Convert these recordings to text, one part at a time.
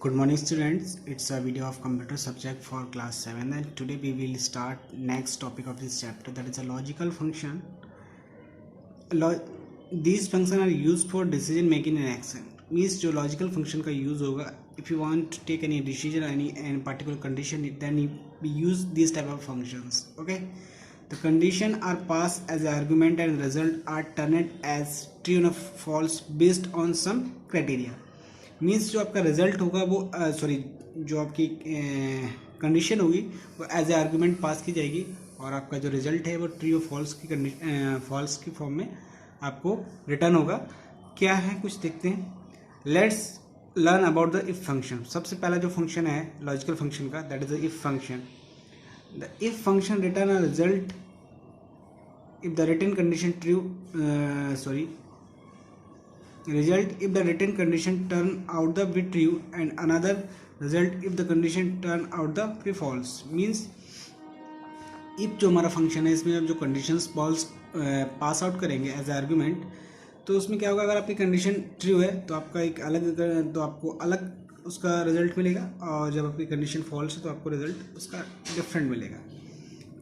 Good morning students, it's a video of computer subject for class 7 and today we will start next topic of this chapter, that is a logical function. These functions are used for decision making in action. Means जो logical function का use होगा, if you want to take any decision or any particular condition, then we use these type of functions. Okay, the condition are passed as an argument and result are turned as true or false based on some criteria. Means जो आपका result होगा वो जो आपकी condition होगी वो as a argument पास की जाएगी और आपका जो रिजल्ट है वो ट्रू और फॉल्स की फॉर्म में आपको रिटर्न होगा. क्या है कुछ देखते हैं. Let's learn about the if function. सबसे पहला जो फंक्शन है लॉजिकल फंक्शन का, that is the if function. The if function return a result if the written condition result if the written condition turn out the be true and another result if the condition turn out the be false. Means if जो हमारा function है इसमें अब जो conditions पास out करेंगे as argument, तो उसमें क्या होगा, अगर आपकी कंडीशन ट्रू है तो आपका एक अलग तो आपको अलग उसका रिजल्ट मिलेगा और जब आपकी कंडीशन फॉल्स है तो आपको रिजल्ट उसका डिफरेंट मिलेगा.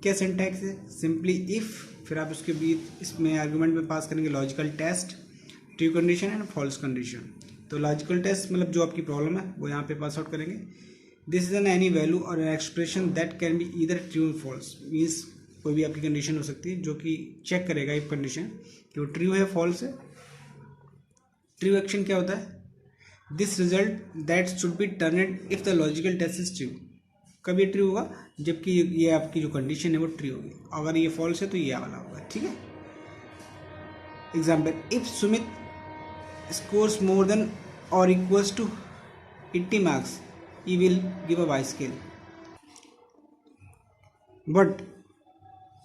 क्या सिंटैक्स है, सिंपली इफ, फिर आप उसके बीच इसमें आर्गूमेंट में पास करेंगे logical test, true condition and false condition. तो लॉजिकल टेस्ट मतलब जो आपकी प्रॉब्लम है वो यहाँ पे पास आउट करेंगे. This is an any value और an expression that can be either true और फॉल्स. मीन्स कोई भी आपकी कंडीशन हो सकती है जो कि चेक करेगा इफ कंडीशन कि वो ट्रू है फॉल्स है. ट्रू एक्शन क्या होता है, this result that should be turned if the logical test is true. कभी ट्रू होगा जबकि ये आपकी जो कंडीशन है वो ट्रू होगी. अगर ये फॉल्स है तो ये वाला होगा. ठीक है. Example, if Sumit scores more than or equals to 80 marks, he will give a bicycle. But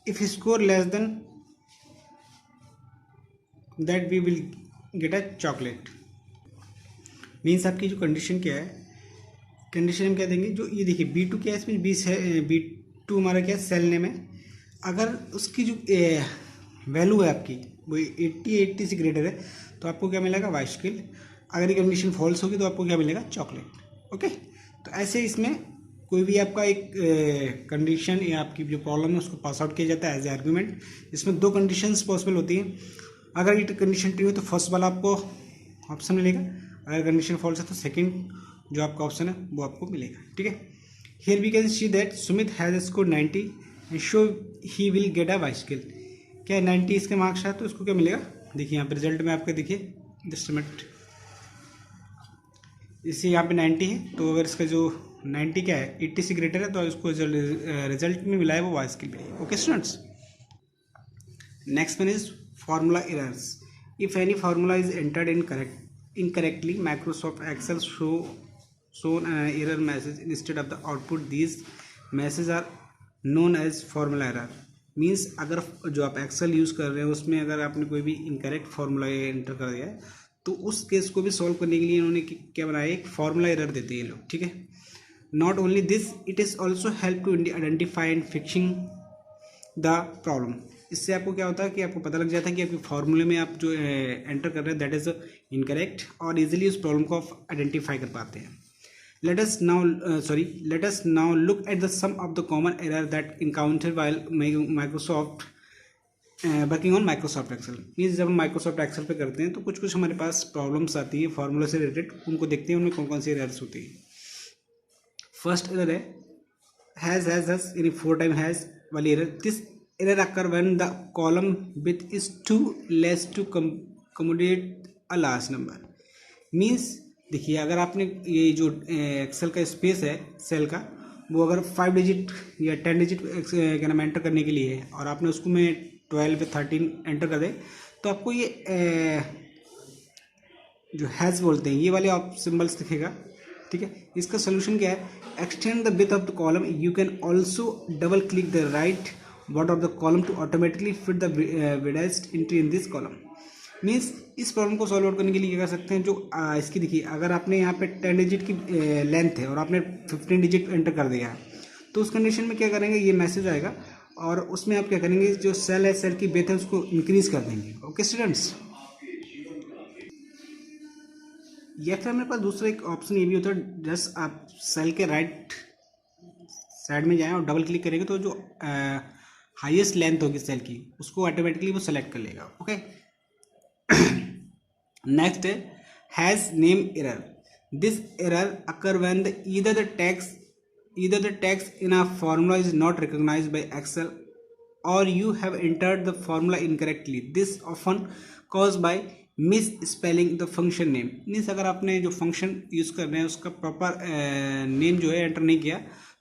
if he score less than that, we will get a chocolate. Means आपकी जो कंडीशन क्या है, कंडीशन हम क्या देंगे, जो ये देखिए B2 क्या है, इसमें B2 हमारा क्या है, सेल नेम है. अगर उसकी जो वैल्यू है आपकी वो 80 से ग्रेटर है तो आपको क्या मिलेगा, बाइसिकल. अगर ये कंडीशन फॉल्स होगी तो आपको क्या मिलेगा, चॉकलेट. ओके. तो ऐसे इसमें कोई भी आपका एक कंडीशन या आपकी जो प्रॉब्लम है उसको पास आउट किया जाता है एज ए आर्गूमेंट. इसमें दो कंडीशंस पॉसिबल होती हैं. अगर ये कंडीशन ट्रू है तो फर्स्ट वाला आपको ऑप्शन मिलेगा, अगर कंडीशन फॉल्स है तो सेकेंड जो आपका ऑप्शन है वो आपको मिलेगा. ठीक है. Here we can see that Sumit has score 90 and so he will get a bicycle. क्या 90 इसके मार्क्स है तो उसको क्या मिलेगा, देखिए यहाँ पे रिजल्ट में आपके देखिए जस्ट मिनट, इसी यहाँ पे 90 है तो अगर इसका जो 90 क्या है 80 से ग्रेटर है तो इसको रिजल्ट में मिला है वो बाइसिकल मिली. Okay students. Next one is formula errors. If any formula is entered incorrectly Microsoft Excel shown an error message instead of the output. These messages are known as formula error. Means अगर जो आप Excel use कर रहे हैं उसमें अगर आपने कोई भी इनकरेक्ट फार्मूला एंटर कर दिया है तो उस केस को भी सॉल्व करने के लिए इन्होंने क्या बनाया, एक फार्मूला एरर देते हैं ये लोग. ठीक है. Not only this, it is also help to identify and fixing the problem. इससे आपको क्या होता है कि आपको पता लग जाता है कि आपके फार्मूले में आप जो एंटर कर रहे हैं दैट इज़ इनकरेक्ट और इजीली उस प्रॉब्लम को आप आइडेंटिफाई कर पाते हैं. Let us now look at the some of the common error that encountered while Microsoft working on Microsoft Excel. Means जब हम Microsoft Excel पे करते हैं तो कुछ हमारे पास प्रॉब्लम्स आती है फार्मूला से रिलेटेड, उनको देखते हैं उनमें कौन कौन सी एरर्स होती है. फर्स्ट एरर है हैज़ यानी 4 टाइम हैज़ वाली error. This error occur when the column width is too less to accommodate a large number. Means देखिए अगर आपने ये जो एक्सेल का स्पेस है सेल का वो अगर 5 डिजिट या 10 डिजिट क्या नाम एंटर करने के लिए है और आपने उसको में 12 या 13 एंटर कर दे तो आपको ये जो हैज़ बोलते हैं ये वाले आप सिम्बल्स दिखेगा. ठीक है. इसका सोल्यूशन क्या है, extend the width of the column. You can also double click the right border of the column to automatically fit the width entry in this column. Means इस प्रॉब्लम को सॉल्व आउट करने के लिए क्या कर सकते हैं, जो इसकी देखिए अगर आपने यहाँ पे 10 डिजिट की लेंथ है और आपने 15 डिजिट एंटर कर दिया है तो उस कंडीशन में क्या करेंगे, ये मैसेज आएगा और उसमें आप क्या करेंगे, जो सेल है सेल की विड्थ है उसको इंक्रीज कर देंगे. Okay students. या फिर मेरे पास दूसरा एक ऑप्शन ये भी होता है, जस्ट आप सेल के राइट साइड में जाएं और डबल क्लिक करेंगे तो जो हाईएस्ट लेंथ होगी सेल की उसको ऑटोमेटिकली वो सेलेक्ट कर लेगा। ओके, नेक्स्ट है has name error. This error occur when either the text in a formula is not recognized by Excel or you have entered the formula incorrectly. This often caused by misspelling the function name. Means अगर आपने जो function use कर रहे हैं उसका proper name जो है enter नहीं किया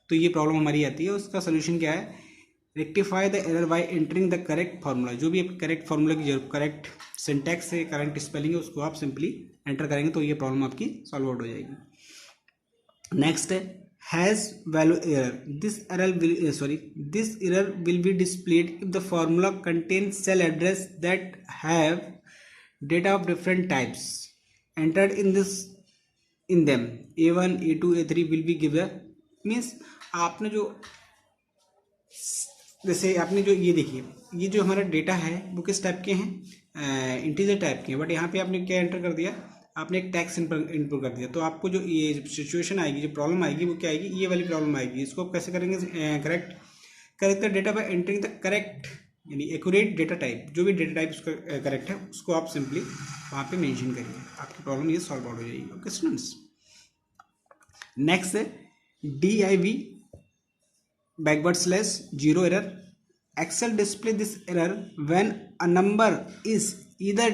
तो ये प्रॉब्लम हमारी आती है। उसका सोल्यूशन क्या है, rectify the error bye entering the correct formula. जो भी करेक्ट फार्मूला की जो करेक्ट सिंटैक्स है, करेक्ट स्पेलिंग है, उसको आप सिंपली एंटर करेंगे तो ये प्रॉब्लम आपकी सॉल्व आउट हो जाएगी। नेक्स्ट है hash value error. This error will be displayed if the formula contain cell address that have data of different types entered in them. A1 A2 A3 will be given. Means आपने जो जैसे आपने जो ये देखिए, ये जो हमारा डेटा है वो किस टाइप के हैं, इंटीजर टाइप के हैं, बट यहाँ पे आपने क्या एंटर कर दिया, आपने एक टैक्स इनपुट कर दिया। तो आपको जो ये सिचुएशन आएगी, जो प्रॉब्लम आएगी वो क्या आएगी, ये वाली प्रॉब्लम आएगी। इसको आप कैसे करेंगे, correct the data bye entering the correct यानी एक्यूरेट डेटा टाइप। जो भी डेटा टाइप उसका करेक्ट है उसको आप सिंपली वहाँ पे मेंशन करिए, आपकी प्रॉब्लम ये सॉल्व आउट हो जाएगी। ओके स्टूडेंट्स, नेक्स्ट है DIV /0 error. Excel display this error when a number is either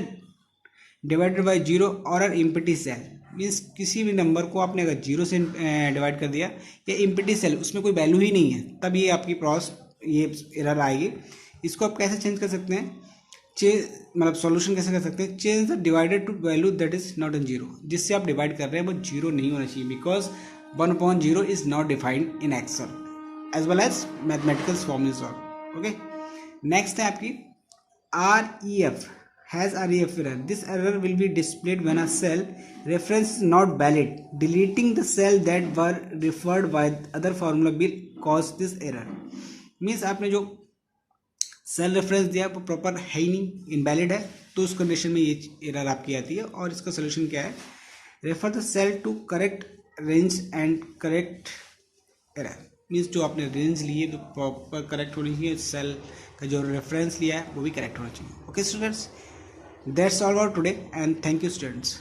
divided by 0 or an empty cell. Means किसी भी नंबर को आपने अगर 0 से डिवाइड कर दिया या एम्प्टी सेल उसमें कोई वैल्यू ही नहीं है, तब ये आपकी ये एरर आएगी। इसको आप कैसे चेंज कर सकते हैं, मतलब सॉल्यूशन कैसे कर सकते हैं, change the divided to value that is not in 0। जिससे आप डिवाइड कर रहे हैं वो 0 नहीं होना चाहिए, because 1/0 is not defined in Excel as well as mathematical formulas are. Okay, next है आपकी REF has REF error. This error will be displayed when a cell reference is not valid. Deleting the cell that were referred by other formula will cause this error. Means आपने जो cell reference दिया वो proper है ही नहीं, invalid है, तो उस condition में ये एरर आपकी आती है। और इसका सोल्यूशन क्या है, refer the cell to correct range and correct error. Means जो आपने रेंज लिए तो प्रॉपर करेक्ट होनी चाहिए, सेल का जो रेफरेंस लिया है वो भी करेक्ट होना चाहिए। Okay students, that's all about today and thank you students.